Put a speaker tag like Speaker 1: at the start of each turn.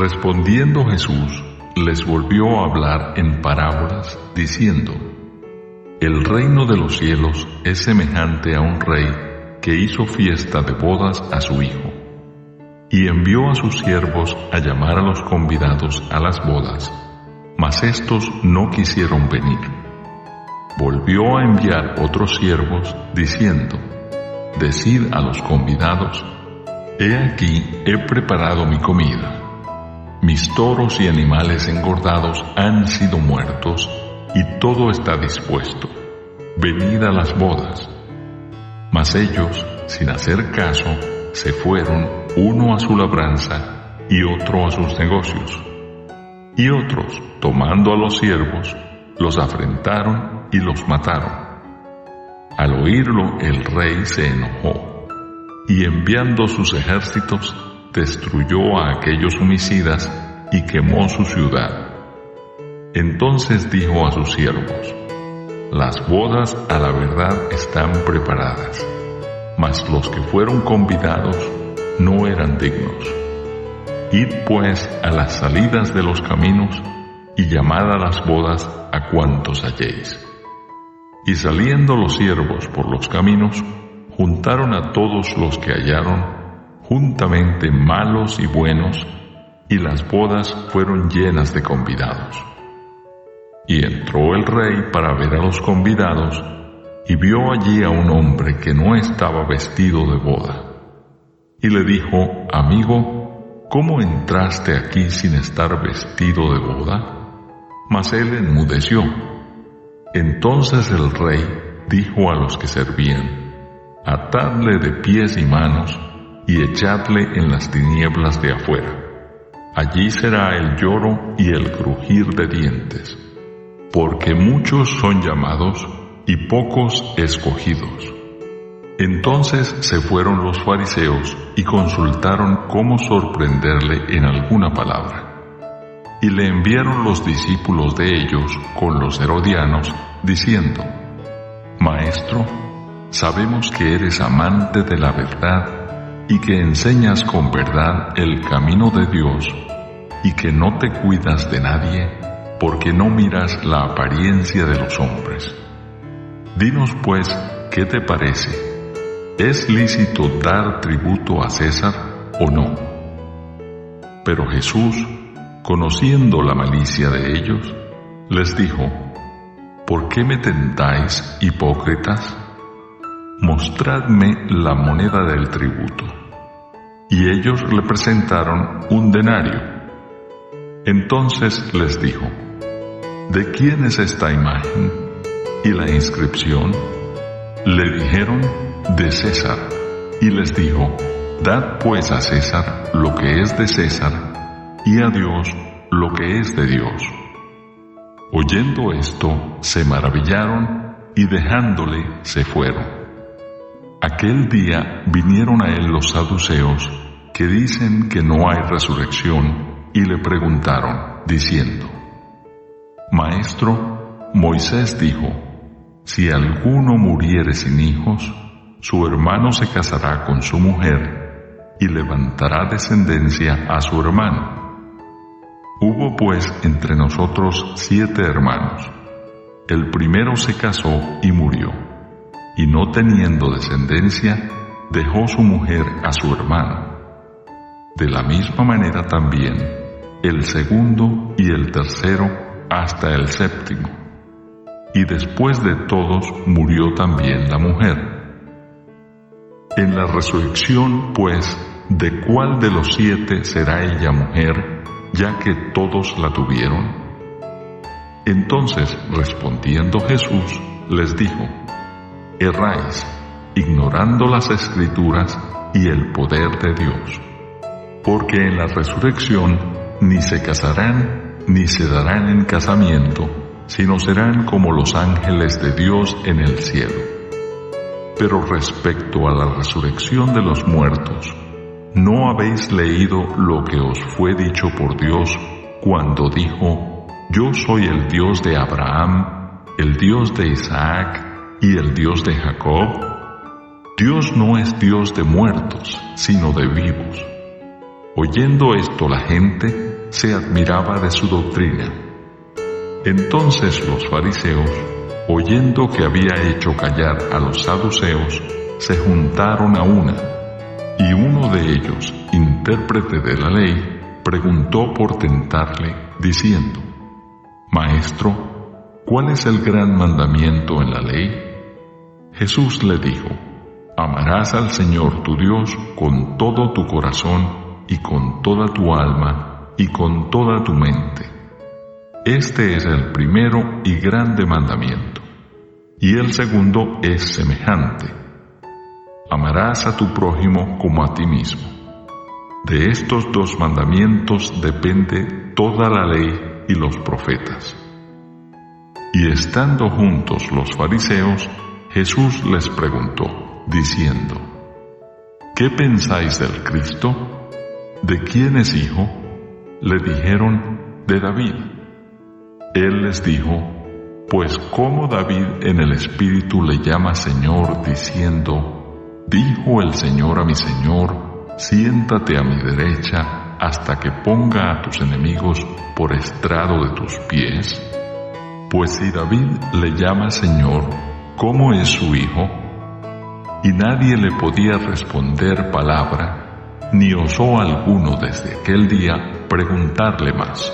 Speaker 1: Respondiendo Jesús, les volvió a hablar en parábolas, diciendo: El reino de los cielos es semejante a un rey que hizo fiesta de bodas a su hijo, y envió a sus siervos a llamar a los convidados a las bodas, mas éstos no quisieron venir. Volvió a enviar otros siervos, diciendo: Decid a los convidados: He aquí, he preparado mi comida. Mis toros y animales engordados han sido muertos, y todo está dispuesto. Venid a las bodas. Mas ellos, sin hacer caso, se fueron, uno a su labranza y otro a sus negocios. Y otros, tomando a los siervos, los afrentaron y los mataron. Al oírlo, el rey se enojó, y enviando sus ejércitos, destruyó a aquellos homicidas y quemó su ciudad. Entonces dijo a sus siervos: Las bodas a la verdad están preparadas, mas los que fueron convidados no eran dignos. Id pues a las salidas de los caminos y llamad a las bodas a cuantos halléis. Y saliendo los siervos por los caminos, juntaron a todos los que hallaron, juntamente malos y buenos, y las bodas fueron llenas de convidados. Y entró el rey para ver a los convidados, y vio allí a un hombre que no estaba vestido de boda. Y le dijo: Amigo, ¿cómo entraste aquí sin estar vestido de boda? Mas él enmudeció. Entonces el rey dijo a los que servían: Atadle de pies y manos, y echadle en las tinieblas de afuera. Allí será el lloro y el crujir de dientes, porque muchos son llamados y pocos escogidos. Entonces se fueron los fariseos y consultaron cómo sorprenderle en alguna palabra. Y le enviaron los discípulos de ellos con los herodianos, diciendo: Maestro, sabemos que eres amante de la verdad y que enseñas con verdad el camino de Dios, y que no te cuidas de nadie, porque no miras la apariencia de los hombres. Dinos pues, ¿qué te parece? ¿Es lícito dar tributo a César o no? Pero Jesús, conociendo la malicia de ellos, les dijo: ¿Por qué me tentáis, hipócritas? Mostradme la moneda del tributo. Y ellos le presentaron un denario. Entonces les dijo: ¿De quién es esta imagen y la inscripción? Le dijeron: de César. Y les dijo: Dad pues a César lo que es de César, y a Dios lo que es de Dios. Oyendo esto, se maravillaron, y dejándole se fueron. Aquel día vinieron a él los saduceos, que dicen que no hay resurrección, y le preguntaron, diciendo: Maestro, Moisés dijo: Si alguno muriere sin hijos, su hermano se casará con su mujer, y levantará descendencia a su hermano. Hubo pues entre nosotros 7 hermanos. El primero se casó y murió, y no teniendo descendencia, dejó su mujer a su hermano. De la misma manera también, el segundo y el tercero hasta el séptimo. Y después de todos murió también la mujer. En la resurrección, pues, ¿de cuál de los 7 será ella mujer, ya que todos la tuvieron? Entonces, respondiendo Jesús, les dijo: Erráis, ignorando las Escrituras y el poder de Dios. Porque en la resurrección ni se casarán ni se darán en casamiento, sino serán como los ángeles de Dios en el cielo. Pero respecto a la resurrección de los muertos, ¿no habéis leído lo que os fue dicho por Dios cuando dijo: Yo soy el Dios de Abraham, el Dios de Isaac y el Dios de Jacob? Dios no es Dios de muertos, sino de vivos. Oyendo esto la gente, se admiraba de su doctrina. Entonces los fariseos, oyendo que había hecho callar a los saduceos, se juntaron a una, y uno de ellos, intérprete de la ley, preguntó por tentarle, diciendo: Maestro, ¿cuál es el gran mandamiento en la ley? Jesús le dijo: Amarás al Señor tu Dios con todo tu corazón y con toda tu alma y con toda tu mente. Este es el primero y grande mandamiento. Y el segundo es semejante: amarás a tu prójimo como a ti mismo. De estos dos mandamientos depende toda la ley y los profetas. Y estando juntos los fariseos, Jesús les preguntó, diciendo: ¿Qué pensáis del Cristo? ¿De quién es hijo? Le dijeron: de David. Él les dijo: Pues cómo David en el Espíritu le llama Señor, diciendo: Dijo el Señor a mi Señor, siéntate a mi derecha hasta que ponga a tus enemigos por estrado de tus pies. Pues si David le llama Señor, ¿cómo es su hijo? Y nadie le podía responder palabra, ni osó alguno desde aquel día preguntarle más.